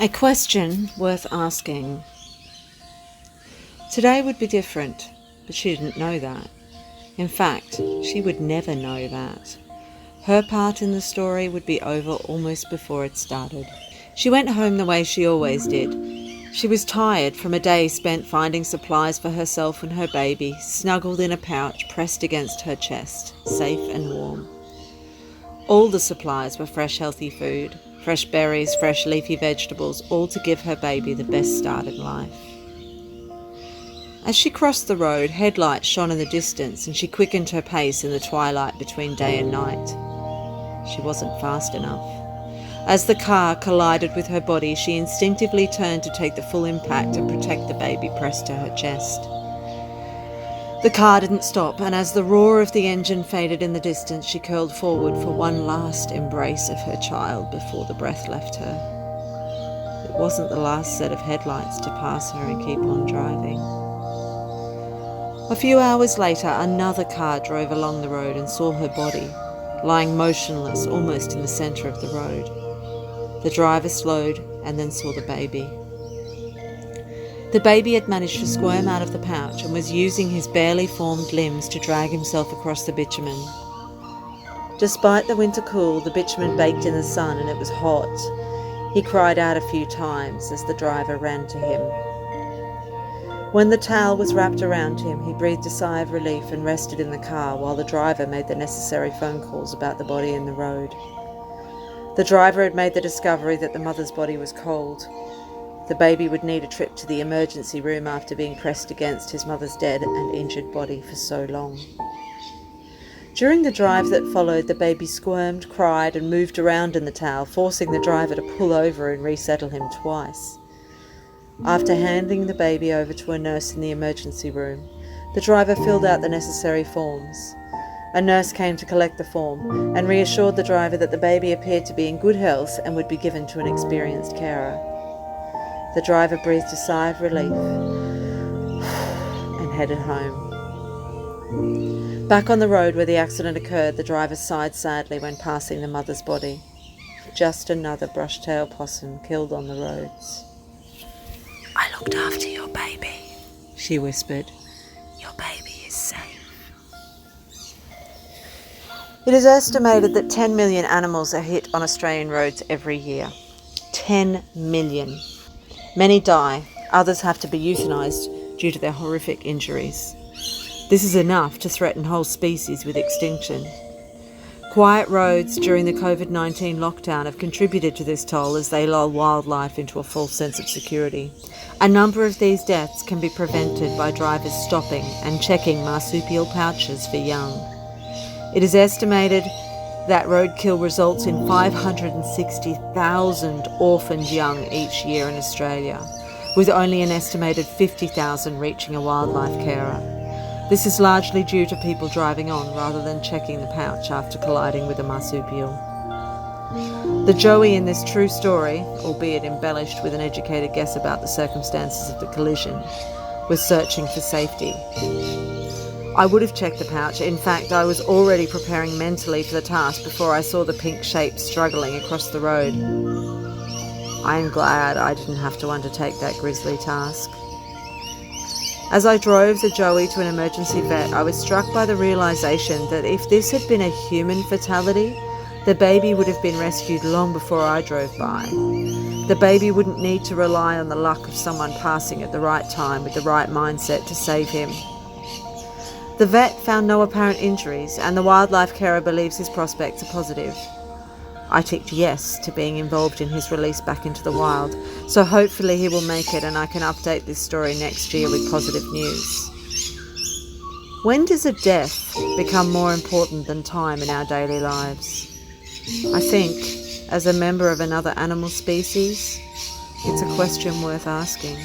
A question worth asking. Today would be different, but she didn't know that. In fact, she would never know that. Her part in the story would be over almost before it started. She went home the way she always did. She was tired from a day spent finding supplies for herself and her baby, snuggled in a pouch pressed against her chest, safe and warm. All the supplies were fresh, healthy food, fresh berries, fresh leafy vegetables, all to give her baby the best start in life. As she crossed the road, headlights shone in the distance and she quickened her pace in the twilight between day and night. She wasn't fast enough. As the car collided with her body, she instinctively turned to take the full impact and protect the baby pressed to her chest. The car didn't stop, and as the roar of the engine faded in the distance, she curled forward for one last embrace of her child before the breath left her. It wasn't the last set of headlights to pass her and keep on driving. A few hours later, another car drove along the road and saw her body, lying motionless almost in the centre of the road. The driver slowed and then saw the baby. The baby had managed to squirm out of the pouch and was using his barely formed limbs to drag himself across the bitumen. Despite the winter cool, the bitumen baked in the sun and it was hot. He cried out a few times as the driver ran to him. When the towel was wrapped around him, he breathed a sigh of relief and rested in the car while the driver made the necessary phone calls about the body in the road. The driver had made the discovery that the mother's body was cold. The baby would need a trip to the emergency room after being pressed against his mother's dead and injured body for so long. During the drive that followed, the baby squirmed, cried and moved around in the towel, forcing the driver to pull over and resettle him twice. After handing the baby over to a nurse in the emergency room, the driver filled out the necessary forms. A nurse came to collect the form and reassured the driver that the baby appeared to be in good health and would be given to an experienced carer. The driver breathed a sigh of relief and headed home. Back on the road where the accident occurred, the driver sighed sadly when passing the mother's body. Just another brush-tailed possum killed on the roads. "I looked after your baby," she whispered. "Your baby is safe." It is estimated that 10 million animals are hit on Australian roads every year. 10 million. Many die, others have to be euthanised due to their horrific injuries. This is enough to threaten whole species with extinction. Quiet roads during the COVID-19 lockdown have contributed to this toll as they lull wildlife into a false sense of security. A number of these deaths can be prevented by drivers stopping and checking marsupial pouches for young. It is estimated that roadkill results in 560,000 orphaned young each year in Australia, with only an estimated 50,000 reaching a wildlife carer. This is largely due to people driving on rather than checking the pouch after colliding with a marsupial. The Joey in this true story, albeit embellished with an educated guess about the circumstances of the collision, was searching for safety. I would have checked the pouch. In fact, I was already preparing mentally for the task before I saw the pink shape struggling across the road. I am glad I didn't have to undertake that grisly task. As I drove the Joey to an emergency vet, I was struck by the realisation that if this had been a human fatality, the baby would have been rescued long before I drove by. The baby wouldn't need to rely on the luck of someone passing at the right time with the right mindset to save him. The vet found no apparent injuries, and the wildlife carer believes his prospects are positive. I ticked yes to being involved in his release back into the wild, so hopefully he will make it and I can update this story next year with positive news. When does a death become more important than time in our daily lives? I think, as a member of another animal species, it's a question worth asking.